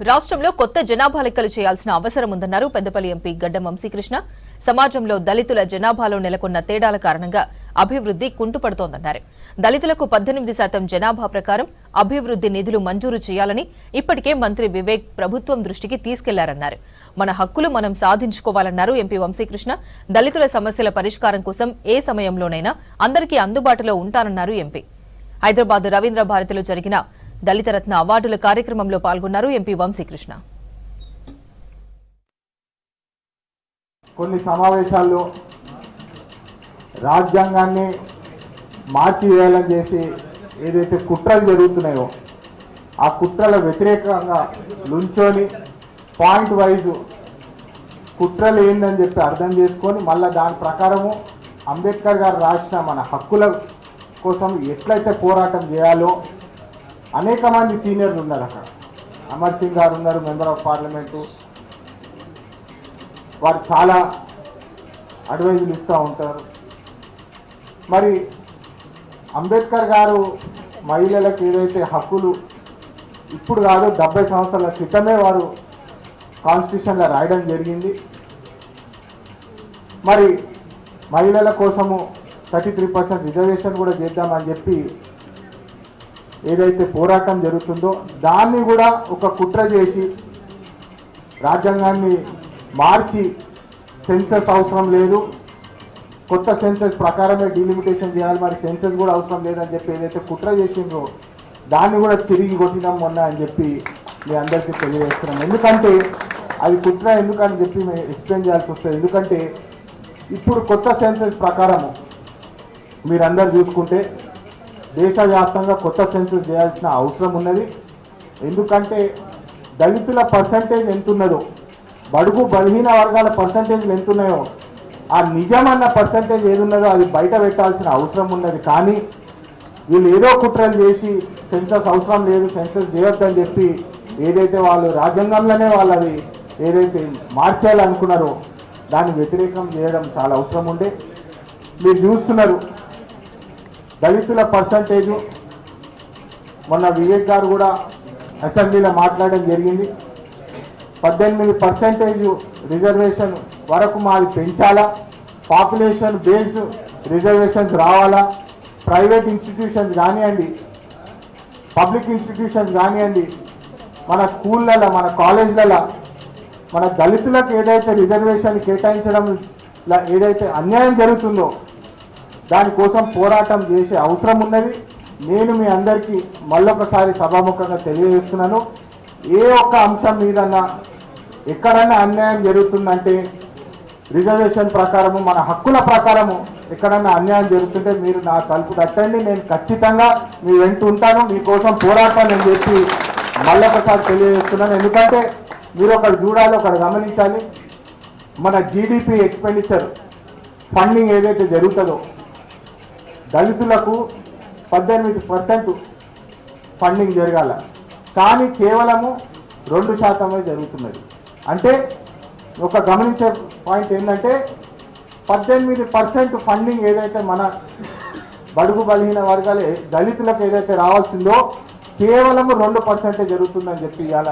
రాష్ట్రంలో కొత్త జనాభా లెక్కలు చేయాల్సిన అవసరం ఉందన్నారు పెద్దపల్లి ఎంపీ గడ్డం వంశీకృష్ణ. సమాజంలో దళితుల జనాభాలో నెలకొన్న తేడాల కారణంగా అభివృద్ధి కుంటుపడుతోందన్నారు. దళితులకు 18% జనాభా ప్రకారం అభివృద్ధి నిధులు మంజూరు చేయాలని ఇప్పటికే మంత్రి వివేక్ ప్రభుత్వం దృష్టికి తీసుకెళ్లారన్నారు. మన హక్కులు మనం సాధించుకోవాలన్నారు ఎంపీ వంశీకృష్ణ. దళితుల సమస్యల పరిష్కారం కోసం ఏ సమయంలోనైనా అందరికీ అందుబాటులో ఉంటానన్నారు ఎంపీ. హైదరాబాద్ రవీంద్ర భారతిలో జరిగిన దళితరత్న అవార్డుల కార్యక్రమంలో పాల్గొన్నారు ఎంపీ వంశీకృష్ణ. కొన్ని సమావేశాల్లో రాజ్యాంగాన్ని మార్చి వేయాలని చేసి ఏదైతే కుట్రలు జరుగుతున్నాయో ఆ కుట్రల వ్యతిరేకంగా నుంచొని పాయింట్ వైజ్ కుట్రలు ఏందని చెప్పి అర్థం చేసుకొని మళ్ళీ దాని ప్రకారము అంబేద్కర్ గారు రాసిన మన హక్కుల కోసం ఎట్లయితే పోరాటం చేయాలో అనేక మంది సీనియర్లు ఉన్నారు. అక్కడ అమర్ సింగ్ గారు ఉన్నారు, మెంబర్ ఆఫ్ పార్లమెంటు. వారు చాలా అడ్వైజులు ఇస్తూ ఉంటారు. మరి అంబేద్కర్ గారు మహిళలకు ఏదైతే హక్కులు ఇప్పుడు కాదు 70 సంవత్సరాల క్రితమే వారు కాన్స్టిట్యూషన్లో రాయడం జరిగింది. మరి మహిళల కోసము 33% రిజర్వేషన్ కూడా చేద్దామని చెప్పి ఏదైతే పోరాటం జరుగుతుందో దాన్ని కూడా ఒక కుట్ర చేసి రాజ్యాంగాన్ని మార్చి సెన్సస్ అవసరం లేదు, కొత్త సెన్సస్ ప్రకారమే డిలిమిటేషన్ చేయాలి, మరి సెన్సస్ కూడా అవసరం లేదని చెప్పి ఏదైతే కుట్ర చేసిందో దాన్ని కూడా తిరిగి కొట్టినాం మొన్న అని చెప్పి మీ అందరికీ తెలియజేస్తున్నాం. ఎందుకంటే అది కుట్ర ఎందుకని చెప్పి మేము ఎక్స్ప్లెయిన్ చేయాల్సి వస్తుంది. ఎందుకంటే ఇప్పుడు కొత్త సెన్సస్ ప్రకారము మీరందరూ చూసుకుంటే దేశవ్యాప్తంగా కొత్త సెన్సస్ చేయాల్సిన అవసరం ఉన్నది. ఎందుకంటే దళితుల పర్సంటేజ్ ఎంతున్నదో, బడుగు బలహీన వర్గాల పర్సంటేజ్లు ఎంతున్నాయో ఆ నిజమన్న పర్సంటేజ్ ఏదున్నదో అది బయట పెట్టాల్సిన అవసరం ఉన్నది. కానీ వీళ్ళు ఏదో కుట్రలు చేసి సెన్సస్ అవసరం లేదు, సెన్సస్ చేయొద్దని చెప్పి ఏదైతే వాళ్ళు రాజ్యాంగంలోనే వాళ్ళు అది ఏదైతే మార్చేయాలనుకున్నారో దాన్ని వ్యతిరేకం చేయడం చాలా అవసరం ఉండే. మీరు చూస్తున్నారు దళితుల పర్సంటేజు. మొన్న వివేక్ గారు కూడా అసెంబ్లీలో మాట్లాడడం జరిగింది. 18% రిజర్వేషన్ వరకు మాది పెంచాలా, పాపులేషన్ బేస్డ్ రిజర్వేషన్స్ రావాలా, ప్రైవేట్ ఇన్స్టిట్యూషన్స్ కానివ్వండి, పబ్లిక్ ఇన్స్టిట్యూషన్స్ కానివ్వండి, మన స్కూళ్ళలో మన కాలేజ్లలో మన దళితులకు ఏదైతే రిజర్వేషన్ కేటాయించడం ఏదైతే అన్యాయం జరుగుతుందో దానికోసం పోరాటం చేసే అవసరం ఉన్నది. నేను మీ అందరికీ మళ్ళొకసారి సభాముఖంగా తెలియజేస్తున్నాను, ఏ ఒక్క అంశం మీదన్నా ఎక్కడైనా అన్యాయం జరుగుతుందంటే రిజర్వేషన్ ప్రకారము మన హక్కుల ప్రకారము ఎక్కడన్నా అన్యాయం జరుగుతుంటే మీరు నా తలుపు తట్టండి, నేను ఖచ్చితంగా మీ వెంట ఉంటాను, మీకోసం పోరాటాలని చెప్పి మళ్ళొకసారి తెలియజేస్తున్నాను. ఎందుకంటే మీరు ఒకటి చూడాలి, ఒకటి గమనించాలి. మన జీడిపి ఎక్స్పెండిచర్ ఫండింగ్ ఏదైతే జరుగుతుందో దళితులకు 18% ఫండింగ్ జరగాల, కానీ కేవలము 2% జరుగుతున్నది. అంటే ఒక గమనించే పాయింట్ ఏంటంటే 18% ఫండింగ్ ఏదైతే మన బడుగు బలహీన వర్గాలే దళితులకు ఏదైతే రావాల్సిందో కేవలము 2% జరుగుతుందని చెప్పి ఇవాళ